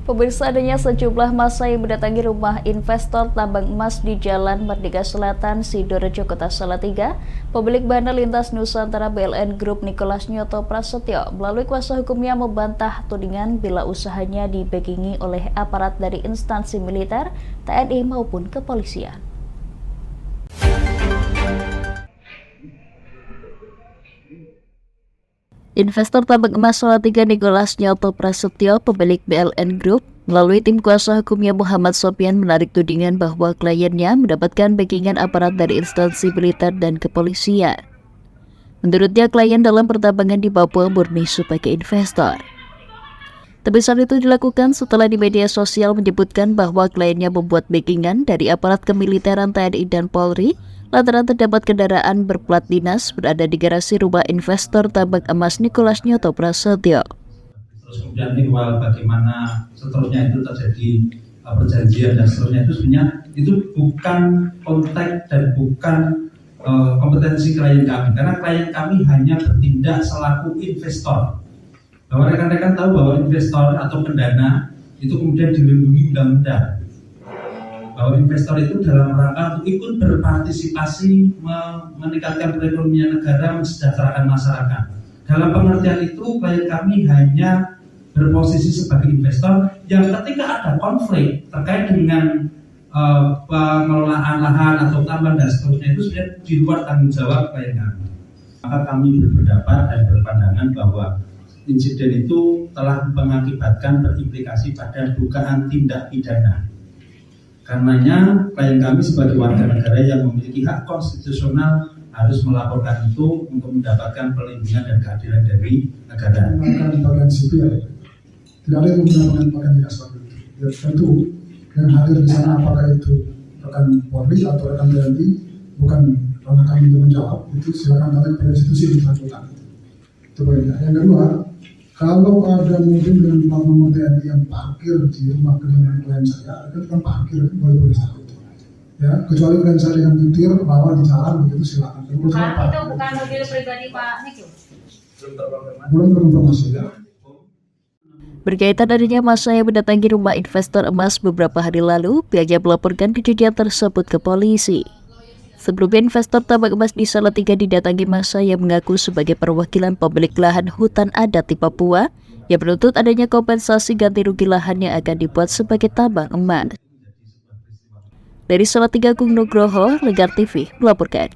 Pemirsa, adanya sejumlah massa yang mendatangi rumah investor tambang emas di Jalan Merdeka Selatan, Sidoarjo, Kota Salatiga. Pemilik Bana Lintas Nusantara BLN Group Nicholas Nyoto Prasetyo melalui kuasa hukumnya membantah tudingan bila usahanya dibackingi oleh aparat dari instansi militer, TNI maupun kepolisian. Investor tambang emas Salatiga Nicholas Nyoto Prasetyo, pemilik BLN Group, melalui tim kuasa hukumnya Muhammad Sofyan menarik tudingan bahwa kliennya mendapatkan backingan aparat dari instansi militer dan kepolisian. Menurutnya, klien dalam pertambangan di Papua murni sebagai investor. Tebusan itu dilakukan setelah di media sosial menyebutkan bahwa kliennya membuat backingan dari aparat kemiliteran TNI dan Polri lantaran terdapat kendaraan berplat dinas berada di garasi rumah investor tambang emas Nicholas Nyoto Prasetyo. Terus kemudian ihwal bagaimana seterusnya itu terjadi perjanjian dan seterusnya itu sebenarnya itu bukan konteks dan bukan kompetensi klien kami, karena klien kami hanya bertindak selaku investor. Bahwa rekan-rekan tahu bahwa investor atau pendana itu kemudian dilindungi undang-undang. Bahwa investor itu dalam rangka untuk ikut berpartisipasi meningkatkan perekonomian negara, mensejahterakan masyarakat. Dalam pengertian itu, klien kami hanya berposisi sebagai investor yang ketika ada konflik terkait dengan pengelolaan lahan atau tambang dan seterusnya itu sebenarnya di luar tanggung jawab klien kami. Maka kami berpendapat dan berpandangan bahwa insiden itu telah mengakibatkan berimplikasi pada dugaan tindak pidana. Karenanya klien kami sebagai warga negara yang memiliki hak konstitusional harus melaporkan itu untuk mendapatkan perlindungan dan keadilan dari negara. Menggunakan pakaian sipil, tidak ada yang menggunakan pakaian dinas seperti itu. Ya, tentu yang hadir di sana apakah itu rekan Polri atau rekan TNI, bukan karena kami untuk menjawab, itu silakan tanya kepada institusi yang bersangkutan. Itu poinnya. Yang kedua, kalau ada mungkin dengan plat TNI yang parkir di rumah kediaman klien saya, itu kan parkir boleh saja. Ya, kecuali klien saya dengan butir bawa di jalan begitu silakan. Itu bukan mobil pribadi Pak Niko. Belum berkonfirmasi ya. Berkaitan adanya massa yang mendatangi rumah investor emas beberapa hari lalu, pihaknya melaporkan kejadian tersebut ke polisi. Sebelumnya, investor tambang emas di Salatiga didatangi massa yang mengaku sebagai perwakilan pemilik lahan hutan adat di Papua yang menuntut adanya kompensasi ganti rugi lahan yang akan dibuat sebagai tambang emas. Dari Salatiga, Gung Nugroho, Legar TV melaporkan.